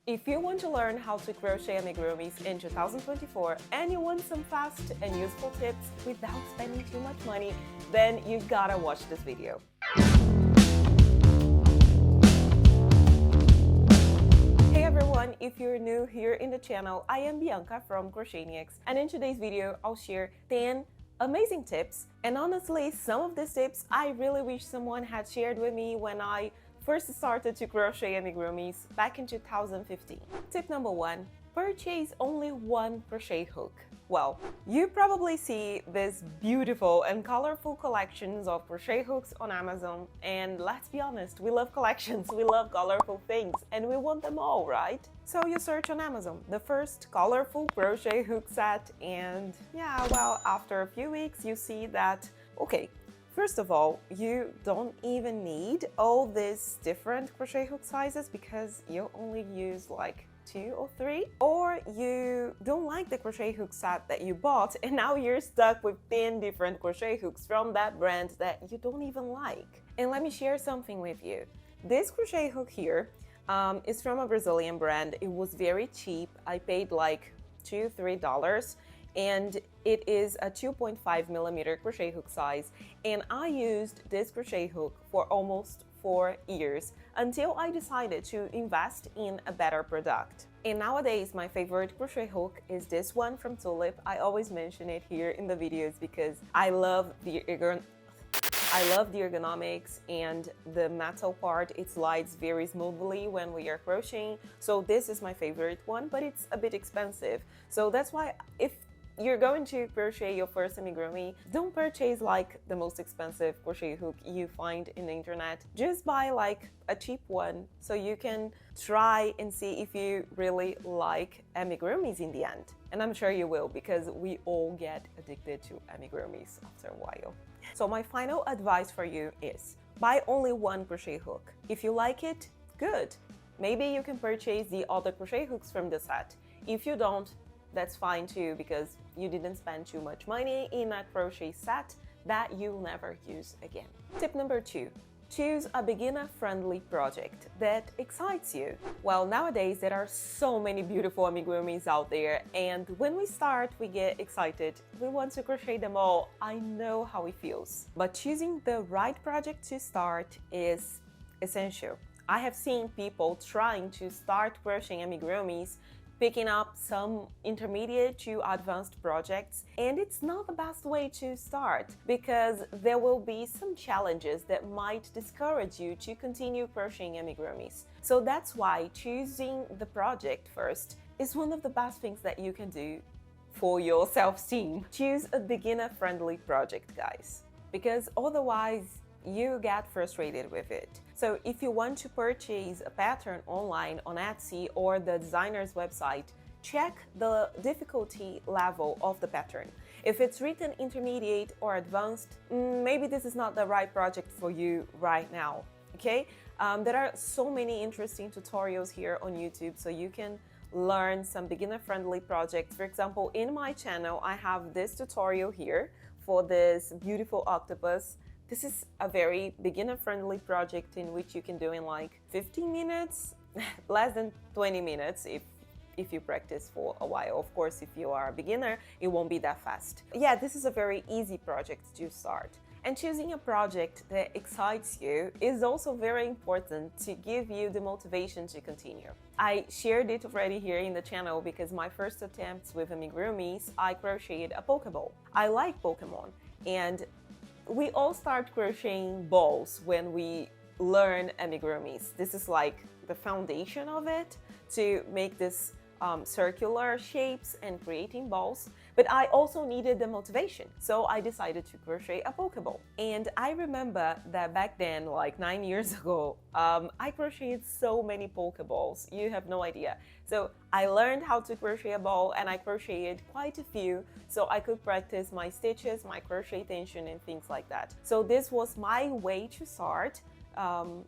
If you want to learn how to crochet amigurumis in 2024 and you want some fast and useful tips without spending too much money, then you gotta watch this video. Hey everyone, if you're new here in the channel, I am Bianca from Crocheniacs, and in today's video I'll share 10 amazing tips. And honestly, some of these tips I really wish someone had shared with me when I first started to crochet amigurumis back in 2015. Tip number 1, purchase only one crochet hook. Well, you probably see these beautiful and colorful collections of crochet hooks on Amazon, and let's be honest, we love collections, we love colorful things, and we want them all, right? So you search on Amazon, the first colorful crochet hook set, and yeah, well, after a few weeks you see that, okay, first of all, you don't even need all these different crochet hook sizes because you only use like 2 or 3, or you don't like the crochet hook set that you bought and now you're stuck with 10 different crochet hooks from that brand that you don't even like. And let me share something with you. This crochet hook here is from a Brazilian brand. It was very cheap. I paid like $2-3, and it is a 2.5 millimeter crochet hook size, and I used this crochet hook for almost 4 years until I decided to invest in a better product. And nowadays my favorite crochet hook is this one from Tulip. I always mention it here in the videos because I love the ergonomics, and the metal part, it slides very smoothly when we are crocheting. So this is my favorite one, but it's a bit expensive. So that's why if you're going to crochet your first amigurumi, don't purchase like the most expensive crochet hook you find in the internet. Just buy like a cheap one so you can try and see if you really like amigurumis in the end. And I'm sure you will, because we all get addicted to amigurumis after a while. So my final advice for you is buy only one crochet hook. If you like it, good. Maybe you can purchase the other crochet hooks from the set. If you don't, that's fine too, because you didn't spend too much money in a crochet set that you'll never use again. Tip number 2, choose a beginner-friendly project that excites you. Well, nowadays there are so many beautiful amigurumis out there, and when we start, we get excited. We want to crochet them all. I know how it feels. But choosing the right project to start is essential. I have seen people trying to start crocheting amigurumis, picking up some intermediate to advanced projects, and it's not the best way to start because there will be some challenges that might discourage you to continue crocheting amigurumis. So that's why choosing the project first is one of the best things that you can do for your self-esteem. Choose a beginner-friendly project, guys, because otherwise you get frustrated with it. So if you want to purchase a pattern online on Etsy or the designer's website, check the difficulty level of the pattern. If it's written intermediate or advanced, maybe this is not the right project for you right now, okay? There are so many interesting tutorials here on YouTube, so you can learn some beginner-friendly projects. For example, in my channel, I have this tutorial here for this beautiful octopus. This is a very beginner-friendly project in which you can do in like 15 minutes, less than 20 minutes if you practice for a while. Of course, if you are a beginner, it won't be that fast. Yeah, this is a very easy project to start. And choosing a project that excites you is also very important to give you the motivation to continue. I shared it already here in the channel because my first attempts with amigurumis, I crocheted a Pokeball. I like Pokemon, and we all start crocheting balls when we learn amigurumis. This is like the foundation of it, to make this circular shapes and creating balls. But I also needed the motivation, so I decided to crochet a Pokeball. And I remember that back then, like 9 years ago, I crocheted so many Pokeballs, you have no idea. So I learned how to crochet a ball, and I crocheted quite a few so I could practice my stitches, my crochet tension, and things like that. So this was my way to start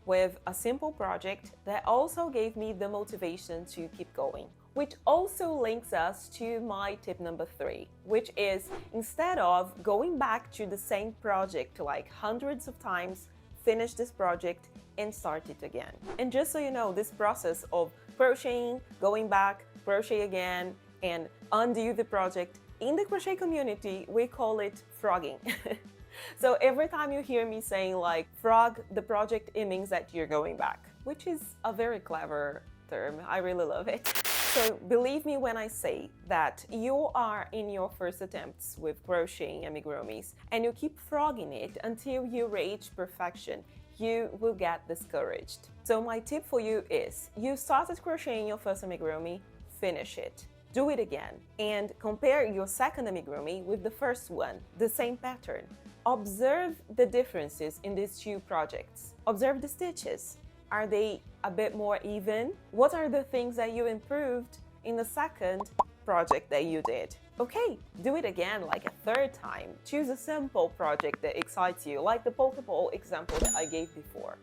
with a simple project that also gave me the motivation to keep going. Which also links us to my tip number 3, which is, instead of going back to the same project like hundreds of times, finish this project and start it again. And just so you know, this process of crocheting, going back, crochet again, and undo the project. In the crochet community, we call it frogging. So every time you hear me saying like frog the project, it means that you're going back, which is a very clever term. I really love it. So believe me when I say that you are in your first attempts with crocheting amigurumis and you keep frogging it until you reach perfection, you will get discouraged. So my tip for you is, you started crocheting your first amigurumi, finish it. Do it again and compare your second amigurumi with the first one, the same pattern. Observe the differences in these two projects. Observe the stitches. Are they a bit more even? What are the things that you improved in the second project that you did? Okay, do it again like a third time. Choose a simple project that excites you, like the Pokeball example that I gave before.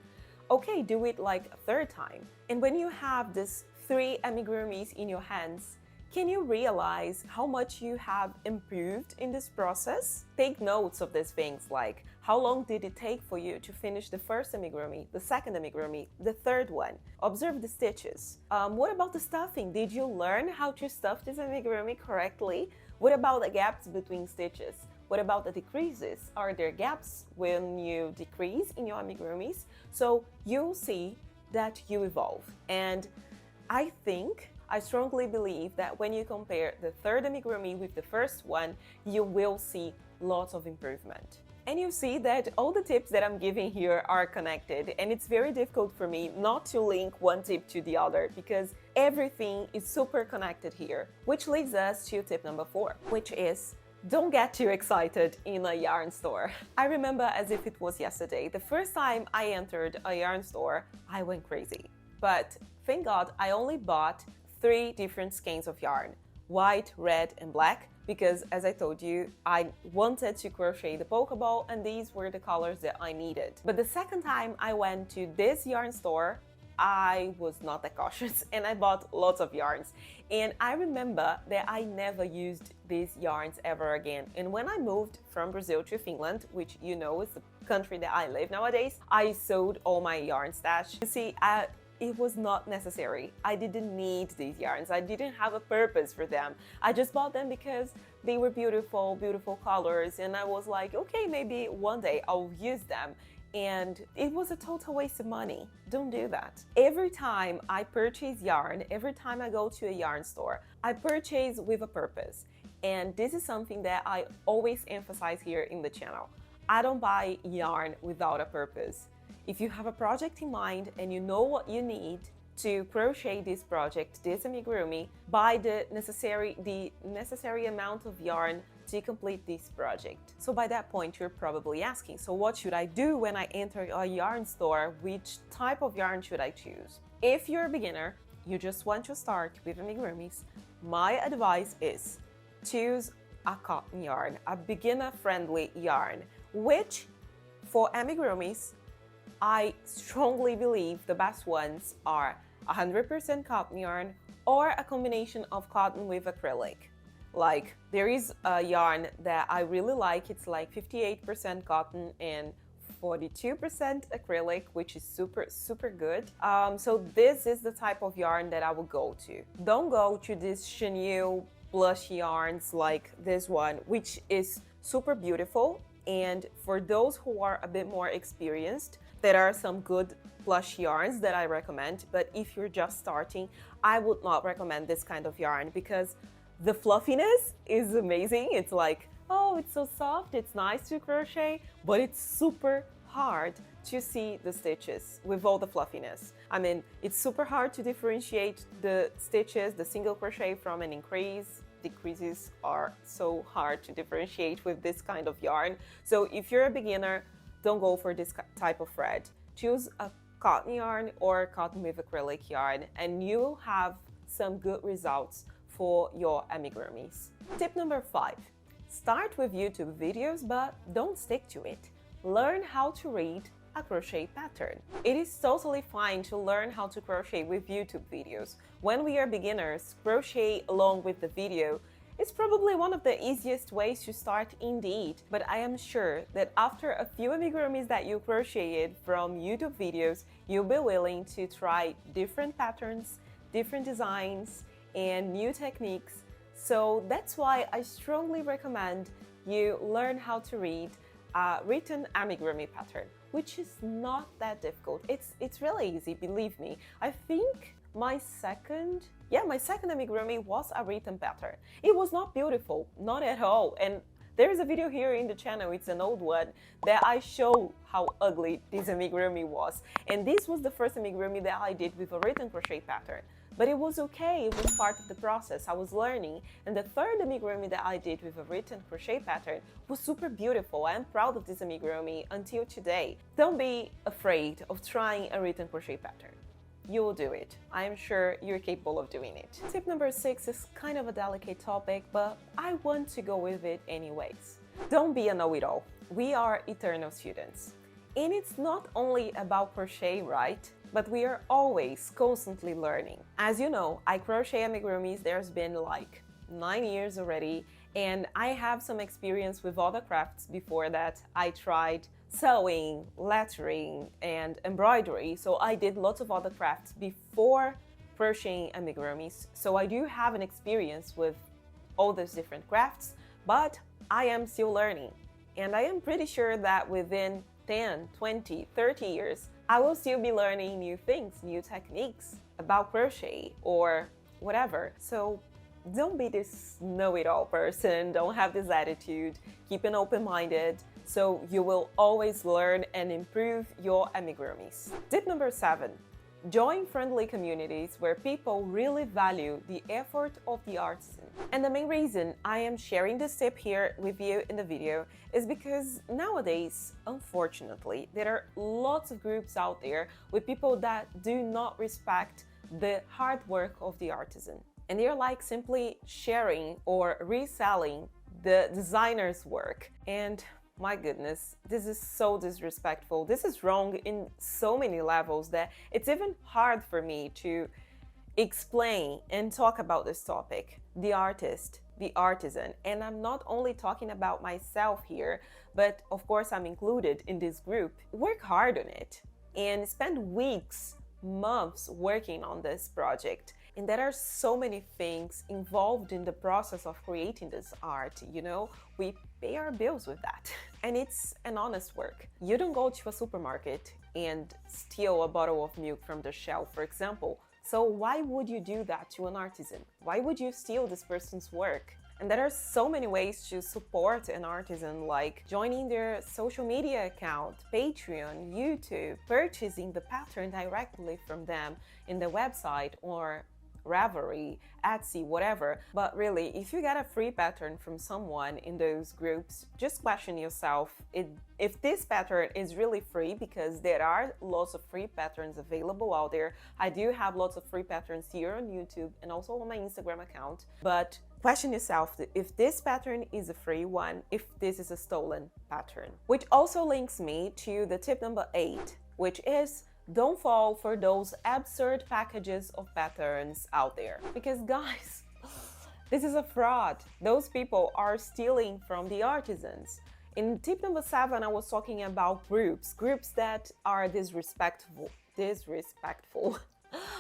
Okay, do it like a third time. And when you have these 3 amigurumis in your hands, can you realize how much you have improved in this process? Take notes of these things, like how long did it take for you to finish the first amigurumi, the second amigurumi, the third one? Observe the stitches. What about the stuffing? Did you learn how to stuff this amigurumi correctly? What about the gaps between stitches? What about the decreases? Are there gaps when you decrease in your amigurumis? So you'll see that you evolve. And I strongly believe that when you compare the third amigurumi with the first one, you will see lots of improvement. And you see that all the tips that I'm giving here are connected, and it's very difficult for me not to link one tip to the other because everything is super connected here. Which leads us to tip number 4, which is, don't get too excited in a yarn store. I remember as if it was yesterday. The first time I entered a yarn store, I went crazy. But thank God I only bought 3 different skeins of yarn, white, red, and black, because as I told you, I wanted to crochet the Pokeball and these were the colors that I needed. But the second time I went to this yarn store, I was not that cautious and I bought lots of yarns. And I remember that I never used these yarns ever again. And when I moved from Brazil to Finland, which you know is the country that I live nowadays, I sold all my yarn stash. You see, it was not necessary. I didn't need these yarns. I didn't have a purpose for them. I just bought them because they were beautiful, beautiful colors. And I was like, okay, maybe one day I'll use them. And it was a total waste of money. Don't do that. Every time I purchase yarn, every time I go to a yarn store, I purchase with a purpose. And this is something that I always emphasize here in the channel. I don't buy yarn without a purpose. If you have a project in mind and you know what you need to crochet this project, this amigurumi, buy the necessary amount of yarn to complete this project. So by that point, you're probably asking, so what should I do when I enter a yarn store? Which type of yarn should I choose? If you're a beginner, you just want to start with amigurumis, my advice is choose a cotton yarn, a beginner-friendly yarn, which for amigurumis, I strongly believe the best ones are 100% cotton yarn or a combination of cotton with acrylic. Like, there is a yarn that I really like, it's like 58% cotton and 42% acrylic, which is super good. So this is the type of yarn that I will go to. Don't go to these chenille blush yarns like this one, which is super beautiful. And for those who are a bit more experienced, there are some good plush yarns that I recommend, but if you're just starting, I would not recommend this kind of yarn because the fluffiness is amazing. It's like, oh, it's so soft, it's nice to crochet, but it's super hard to see the stitches with all the fluffiness. I mean, it's super hard to differentiate the stitches, the single crochet from an increase. Decreases are so hard to differentiate with this kind of yarn. So if you're a beginner, don't go for this type of thread. Choose a cotton yarn or cotton with acrylic yarn and you will have some good results for your amigurumis. Tip number 5. Start with YouTube videos, but don't stick to it. Learn how to read a crochet pattern. It is totally fine to learn how to crochet with YouTube videos. When we are beginners, crochet along with the video is probably one of the easiest ways to start indeed, but I am sure that after a few amigurumis that you crocheted from YouTube videos, you'll be willing to try different patterns, different designs and new techniques. So that's why I strongly recommend you learn how to read a written amigurumi pattern, which is not that difficult. It's really easy, believe me. I think my second amigurumi was a written pattern. It was not beautiful, not at all. And there's a video here in the channel, it's an old one, that I show how ugly this amigurumi was. And this was the first amigurumi that I did with a written crochet pattern. But it was okay, it was part of the process, I was learning. And the third amigurumi that I did with a written crochet pattern was super beautiful. I am proud of this amigurumi until today. Don't be afraid of trying a written crochet pattern. You will do it. I am sure you're capable of doing it. Tip number 6 is kind of a delicate topic, but I want to go with it anyways. Don't be a know-it-all. We are eternal students. And it's not only about crochet, right? But we are always constantly learning. As you know, I crochet amigurumis, there's been like 9 years already, and I have some experience with other crafts before that. I tried sewing, lettering, and embroidery, so I did lots of other crafts before crocheting amigurumis. So I do have an experience with all those different crafts, but I am still learning. And I am pretty sure that within 10, 20, 30 years, I will still be learning new things, new techniques about crochet or whatever. So don't be this know-it-all person, don't have this attitude, keep an open-minded, so you will always learn and improve your amigurumis. Tip number 7. Join friendly communities where people really value the effort of the artisan. And the main reason I am sharing this tip here with you in the video is because nowadays, unfortunately, there are lots of groups out there with people that do not respect the hard work of the artisan. And they're like simply sharing or reselling the designer's work. And my goodness, this is so disrespectful. This is wrong in so many levels that it's even hard for me to explain and talk about this topic. The artist, the artisan, and I'm not only talking about myself here, but of course I'm included in this group. Work hard on it and spend weeks, months working on this project. And there are so many things involved in the process of creating this art, you know? We pay our bills with that. And it's an honest work. You don't go to a supermarket and steal a bottle of milk from the shelf, for example. So why would you do that to an artisan? Why would you steal this person's work? And there are so many ways to support an artisan, like joining their social media account, Patreon, YouTube, purchasing the pattern directly from them in the website or Ravelry, Etsy, whatever. But really, if you get a free pattern from someone in those groups, just question yourself if this pattern is really free, because there are lots of free patterns available out there. I do have lots of free patterns here on YouTube and also on my Instagram account. But question yourself if this pattern is a free one, if this is a stolen pattern. Which also links me to the tip number 8, which is don't fall for those absurd packages of patterns out there. Because guys, this is a fraud. Those people are stealing from the artisans. In tip number 7, I was talking about groups that are disrespectful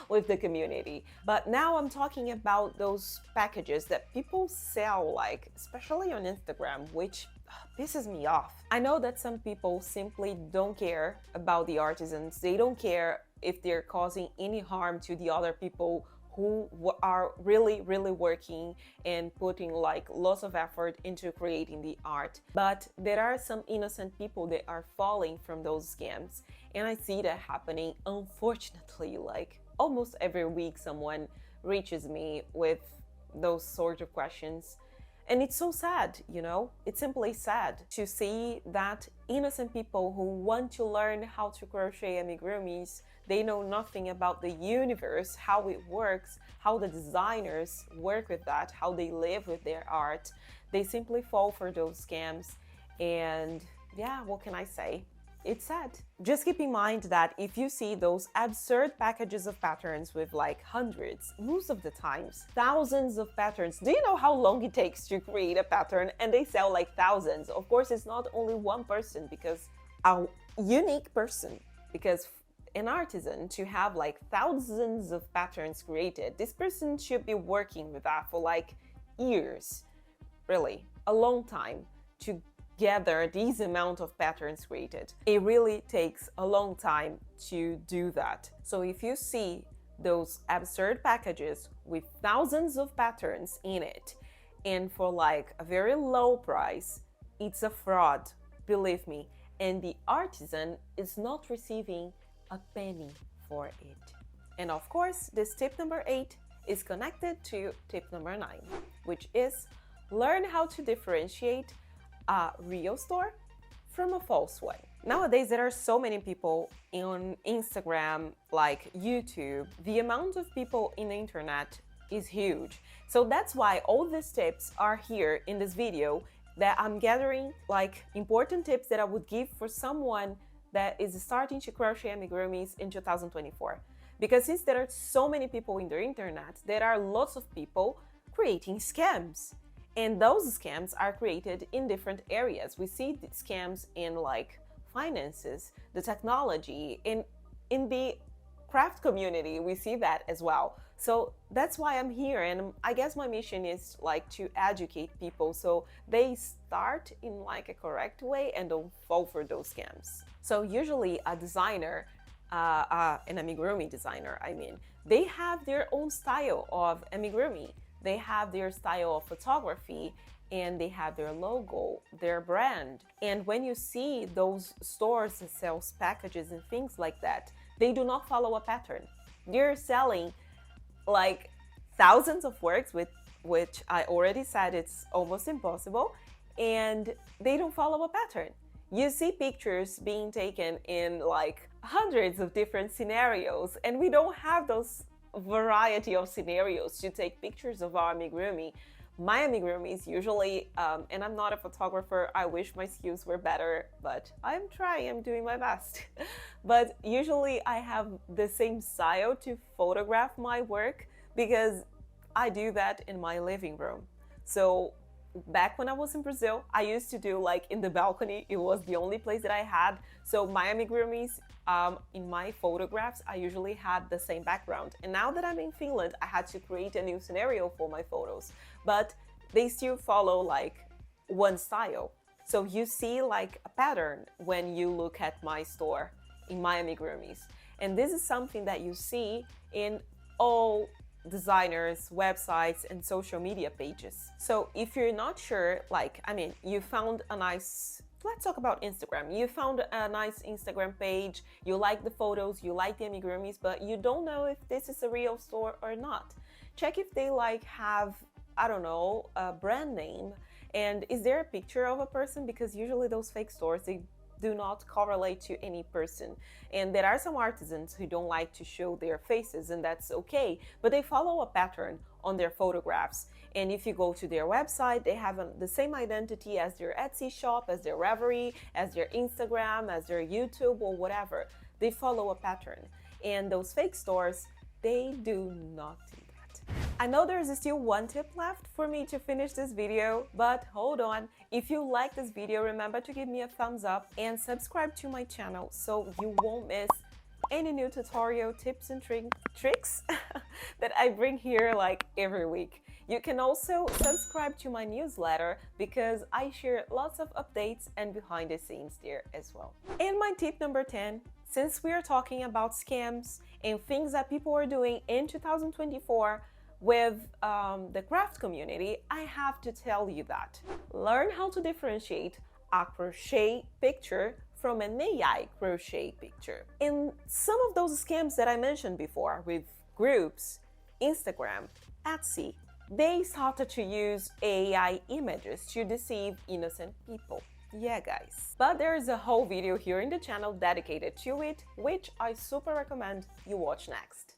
with the community. But now I'm talking about those packages that people sell, like especially on Instagram, which pisses me off. I know that some people simply don't care about the artisans. They don't care if they're causing any harm to the other people who are really working and putting like lots of effort into creating the art. But there are some innocent people that are falling from those scams. And I see that happening, unfortunately, like almost every week someone reaches me with those sort of questions. And it's so sad, you know? It's simply sad to see that innocent people who want to learn how to crochet amigurumis, they know nothing about the universe, how it works, how the designers work with that, how they live with their art. They simply fall for those scams. And yeah, what can I say? It's sad. Just keep in mind that if you see those absurd packages of patterns with like hundreds, most of the times, thousands of patterns, do you know how long it takes to create a pattern? And they sell like thousands. Of course, it's not only one person, because a unique person, because an artisan to have like thousands of patterns created, this person should be working with that for like years, really, a long time to gather these amount of patterns created. It really takes a long time to do that. So if you see those absurd packages with thousands of patterns in it and for like a very low price, it's a fraud, believe me. And the artisan is not receiving a penny for it. And of course, this tip number 8 is connected to tip number 9, which is learn how to differentiate a real store from a false one. Nowadays, there are so many people on Instagram, like YouTube. The amount of people in the internet is huge. So that's why all these tips are here in this video, that I'm gathering like important tips that I would give for someone that is starting to crochet amigurumis in 2024. Because since there are so many people in the internet, there are lots of people creating scams. And those scams are created in different areas. We see scams in like finances, the technology, in the craft community, we see that as well. So that's why I'm here, and I guess my mission is like to educate people so they start in like a correct way and don't fall for those scams. So usually a designer, an amigurumi designer, I mean, they have their own style of amigurumi. They have their style of photography, and they have their logo, their brand. And when you see those stores that sells packages and things like that, they do not follow a pattern. They're selling like thousands of works, with which I already said it's almost impossible, and they don't follow a pattern. You see pictures being taken in like hundreds of different scenarios, and we don't have those variety of scenarios to take pictures of our amigurumi. My amigurumis usually, and I'm not a photographer, I wish my skills were better, but I'm trying, I'm doing my best. But usually I have the same style to photograph my work because I do that in my living room. So back when I was in Brazil, I used to do like in the balcony. It was the only place that I had. So my amigurumis, in my photographs, I usually had the same background. And now that I'm in Finland, I had to create a new scenario for my photos, but they still follow like one style. So you see like a pattern when you look at my store in my amigurumis. And this is something that you see in all designers' websites and social media pages. So if you're not sure, like, I mean, you found a nice, let's talk about Instagram. You found a nice Instagram page, you like the photos, you like the amigurumis, but you don't know if this is a real store or not. Check if they like have, I don't know, a brand name, and is there a picture of a person? Because usually those fake stores, they do not correlate to any person. And there are some artisans who don't like to show their faces, and that's okay, but they follow a pattern on their photographs. And if you go to their website, they have the same identity as their Etsy shop, as their Ravelry, as their Instagram, as their YouTube, or whatever. They follow a pattern. And those fake stores, they do not do that. I know there's still one tip left for me to finish this video, but hold on. If you like this video, remember to give me a thumbs up and subscribe to my channel so you won't miss any new tutorial tips and tricks that I bring here like every week. You can also subscribe to my newsletter because I share lots of updates and behind the scenes there as well. And my tip number 10, since we are talking about scams and things that people are doing in 2024 with the craft community, I have to tell you that. Learn how to differentiate a crochet picture from an AI crochet picture. In some of those scams that I mentioned before with groups, Instagram, Etsy, they started to use AI images to deceive innocent people. Yeah, guys. But there's a whole video here in the channel dedicated to it, which I super recommend you watch next.